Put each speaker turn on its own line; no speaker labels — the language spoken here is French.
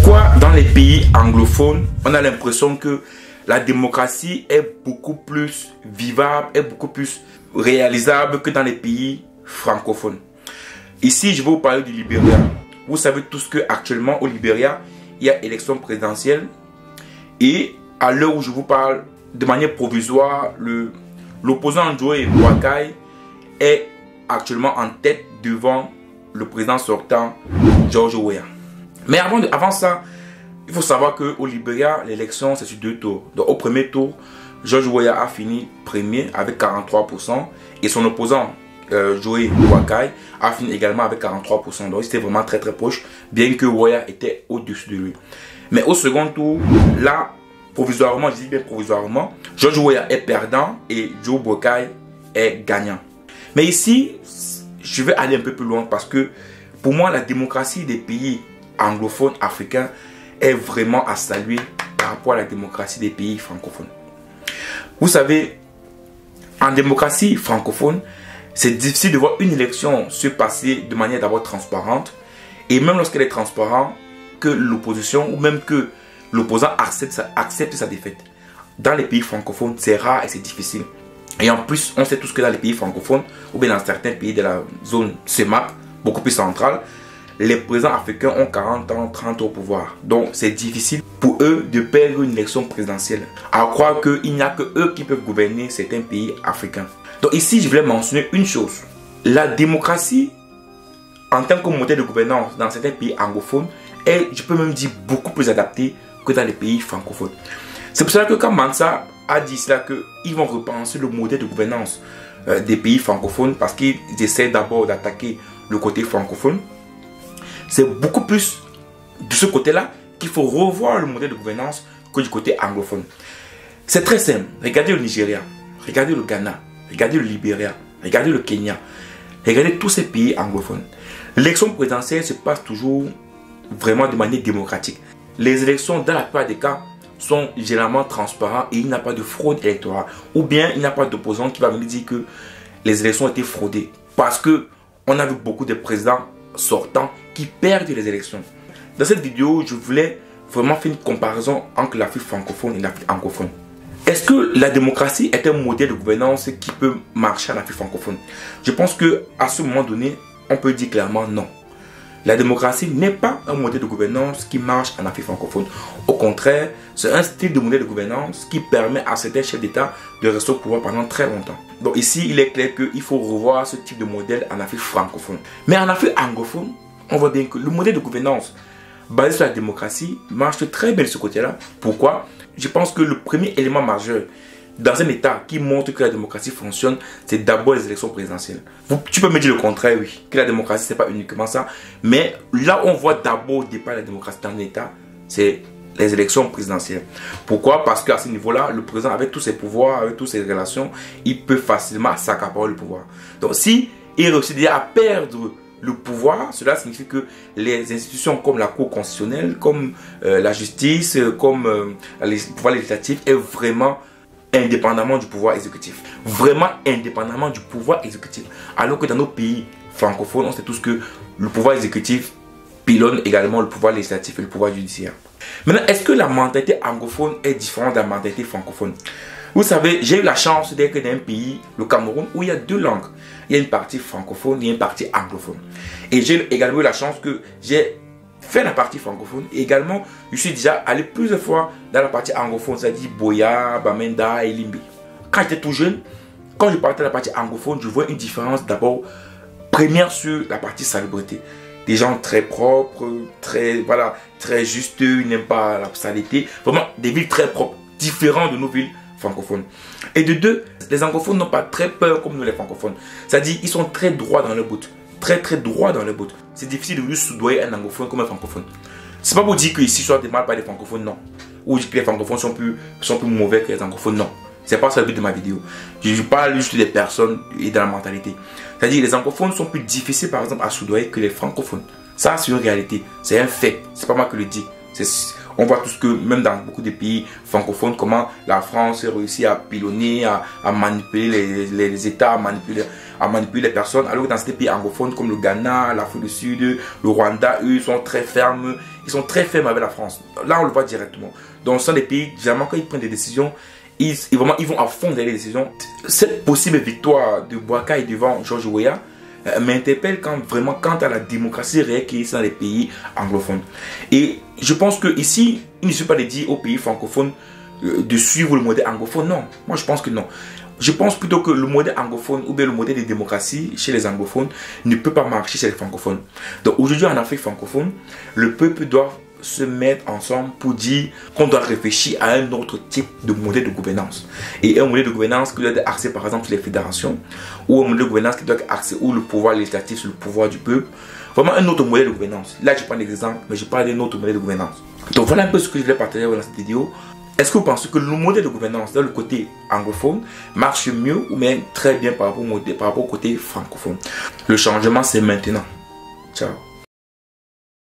Pourquoi dans les pays anglophones, on a l'impression que la démocratie est beaucoup plus vivable, est beaucoup plus réalisable que dans les pays francophones? Ici, je vais vous parler du Libéria. Vous savez tous qu'actuellement au Libéria, il y a élection présidentielle. Et à l'heure où je vous parle, de manière provisoire, l'opposant Joe Boakai est actuellement en tête devant le président sortant George Weah. Mais avant ça, il faut savoir qu'au Libéria, l'élection c'est sur 2 tours. Donc au premier tour, George Weah a fini premier avec 43% et son opposant Joe Boakai a fini également avec 43%. Donc c'était vraiment très proche, bien que Weah était au-dessus de lui. Mais au second tour, là, provisoirement, je dis bien provisoirement, George Weah est perdant et Joe Boakai est gagnant. Mais ici, je vais aller un peu plus loin parce que pour moi, la démocratie des pays anglophones africains est vraiment à saluer par rapport à la démocratie des pays francophones. Vous savez, en démocratie francophone, c'est difficile de voir une élection se passer de manière d'abord transparente et même lorsqu'elle est transparente, que l'opposition ou même que l'opposant accepte sa défaite. Dans les pays francophones, c'est rare et c'est difficile. Et en plus, on sait tous que dans les pays francophones, ou bien dans certains pays de la zone CEMAP, beaucoup plus centrale, les présidents africains ont 40 ans, 30 ans au pouvoir. Donc, c'est difficile pour eux de perdre une élection présidentielle. À croire qu'il n'y a que eux qui peuvent gouverner certains pays africains. Donc ici, je voulais mentionner une chose. La démocratie, en tant que modèle de gouvernance dans certains pays anglophones, est, je peux même dire, beaucoup plus adaptée que dans les pays francophones. C'est pour cela que quand Mansa a dit cela, qu'ils vont repenser le modèle de gouvernance des pays francophones parce qu'ils essaient d'abord d'attaquer le côté francophone. C'est beaucoup plus de ce côté-là qu'il faut revoir le modèle de gouvernance que du côté anglophone. C'est très simple. Regardez le Nigeria, regardez le Ghana, regardez le Libéria, regardez le Kenya, regardez tous ces pays anglophones. L'élection présidentielle se passe toujours vraiment de manière démocratique. Les élections, dans la plupart des cas, sont généralement transparentes et il n'y a pas de fraude électorale. Ou bien il n'y a pas d'opposant qui va venir dire que les élections ont été fraudées. Parce que on a vu beaucoup de présidents sortants qui perdent les élections. Dans cette vidéo, je voulais vraiment faire une comparaison entre l'Afrique francophone et l'Afrique anglophone. Est-ce que la démocratie est un modèle de gouvernance qui peut marcher en Afrique francophone? Je pense qu'à ce moment donné, on peut dire clairement non. La démocratie n'est pas un modèle de gouvernance qui marche en Afrique francophone. Au contraire, c'est un style de modèle de gouvernance qui permet à certains chefs d'État de rester au pouvoir pendant très longtemps. Donc ici, il est clair qu'il faut revoir ce type de modèle en Afrique francophone. Mais en Afrique anglophone, on voit bien que le modèle de gouvernance basé sur la démocratie marche très bien de ce côté-là. Pourquoi? Je pense que le premier élément majeur dans un État qui montre que la démocratie fonctionne, c'est d'abord les élections présidentielles. Tu peux me dire le contraire, oui, que la démocratie, c'est pas uniquement ça. Mais là, on voit d'abord au départ la démocratie dans un État, c'est les élections présidentielles. Pourquoi? Parce qu'à ce niveau-là, le président, avec tous ses pouvoirs, avec toutes ses relations, il peut facilement s'accaparer le pouvoir. Donc, si il réussit déjà à perdre le pouvoir, cela signifie que les institutions comme la Cour constitutionnelle, comme la justice, comme le pouvoir législatif est vraiment indépendamment du pouvoir exécutif. Vraiment indépendamment du pouvoir exécutif. Alors que dans nos pays francophones, on sait tous que le pouvoir exécutif pilonne également le pouvoir législatif et le pouvoir judiciaire. Maintenant, est-ce que la mentalité anglophone est différente de la mentalité francophone? Vous savez, j'ai eu la chance d'être dans un pays, le Cameroun, où il y a 2 langues. Il y a une partie francophone et une partie anglophone. Et j'ai également eu la chance que j'ai fait la partie francophone et également je suis déjà allé plusieurs fois dans la partie anglophone, c'est-à-dire Boya, Bamenda et Limbi. Quand j'étais tout jeune, quand je partais de la partie anglophone, je vois une différence d'abord première sur la partie salubrité. Des gens très propres, très justes, ils n'aiment pas la saleté. Vraiment des villes très propres, différentes de nos villes francophones. Et de 2, les anglophones n'ont pas très peur comme nous les francophones. C'est-à-dire ils sont très droits dans leur bout. Très droit dans le bout. C'est difficile de lui soudoyer un anglophone comme un francophone. C'est pas pour dire qu'ici soit des mal par les francophones, non. Ou que les francophones sont plus mauvais que les anglophones, non. C'est pas ça le but de ma vidéo. Je parle juste des personnes et de la mentalité. C'est-à-dire les anglophones sont plus difficiles par exemple à soudoyer que les francophones. Ça c'est une réalité, c'est un fait. C'est pas moi qui le dis. On voit tout ce que, même dans beaucoup de pays francophones, comment la France réussit à pilonner, à manipuler les États, à manipuler les personnes. Alors que dans ces pays anglophones comme le Ghana, l'Afrique du Sud, le Rwanda, eux, ils sont très fermes. Ils sont très fermes avec la France. Là, on le voit directement. Donc, ce sont des pays, généralement, quand ils prennent des décisions, ils vont à fond dans les décisions. Cette possible victoire de Boakai devant George Weah m'interpelle quant à la démocratie réelle qui est dans les pays anglophones. Et je pense que ici, il ne suffit pas de dire aux pays francophones de suivre le modèle anglophone. Non, moi je pense que non. Je pense plutôt que le modèle anglophone ou bien le modèle de démocratie chez les anglophones ne peut pas marcher chez les francophones. Donc aujourd'hui en Afrique francophone, le peuple doit se mettre ensemble pour dire qu'on doit réfléchir à un autre type de modèle de gouvernance. Et un modèle de gouvernance qui doit être axé par exemple sur les fédérations, ou un modèle de gouvernance qui doit être axé ou le pouvoir législatif sur le pouvoir du peuple. Vraiment un autre modèle de gouvernance. Là je prends l'exemple, mais je parle d'un autre modèle de gouvernance. Donc voilà un peu ce que je voulais partager dans cette vidéo. Est-ce que vous pensez que le modèle de gouvernance dans le côté anglophone marche mieux ou même très bien par rapport au côté francophone? Le changement c'est maintenant. Ciao.